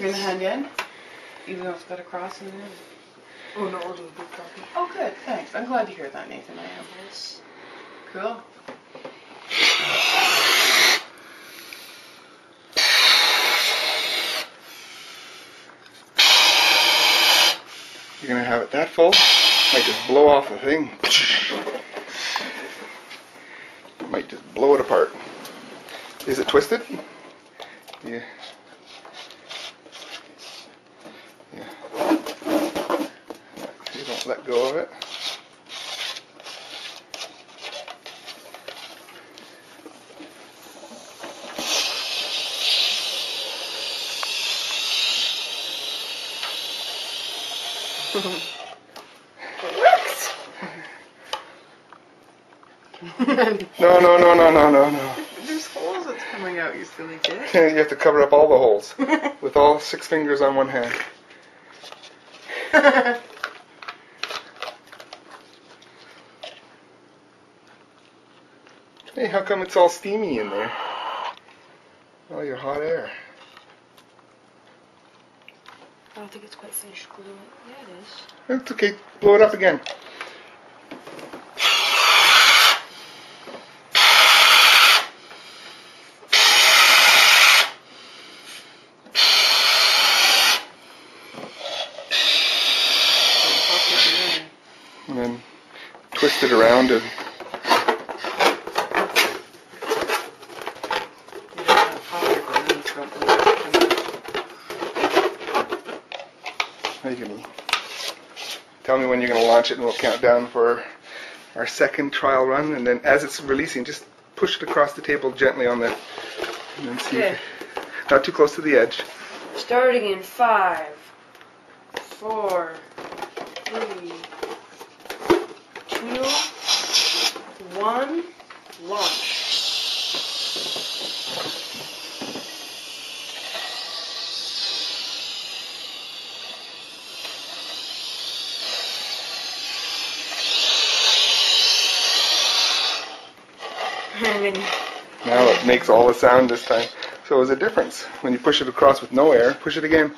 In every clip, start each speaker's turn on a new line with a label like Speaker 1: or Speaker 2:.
Speaker 1: gonna hand in? Even though it's got a cross in it?
Speaker 2: Oh no, I'll do a big copy.
Speaker 1: Oh good, thanks. I'm glad to hear that, Nathan. I am.
Speaker 2: Yes.
Speaker 1: Cool.
Speaker 3: You're gonna have it that full, might just blow off the thing. Might just blow it apart. Is it twisted? Yeah. Yeah. You don't let go of it.
Speaker 2: It works!
Speaker 3: No.
Speaker 1: There's holes that's coming out, you silly kid.
Speaker 3: You have to cover up all the holes with all 6 fingers on one hand. Hey, how come it's all steamy in there? Oh, your hot air.
Speaker 2: I don't think it's quite finished gluing. Yeah, it is.
Speaker 3: It's okay. Blow it up again. And then twist it around and you can tell me when you're going to launch it and we'll count down for our second trial run, and then as it's releasing just push it across the table gently on the and then see
Speaker 2: Okay.
Speaker 3: not too close to the edge.
Speaker 2: Starting in 5, 4, 3, 2, 1, launch. And then
Speaker 3: Now it makes all the sound this time. So there's a difference. When you push it across with no air, push it again.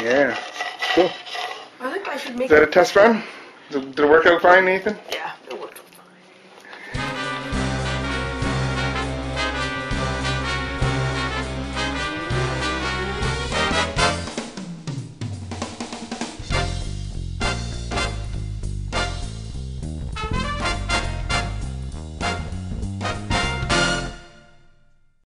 Speaker 3: Yeah. Cool.
Speaker 2: I think I should make
Speaker 3: Is that a test run? Did it work out fine, Nathan?
Speaker 2: Yeah, it worked.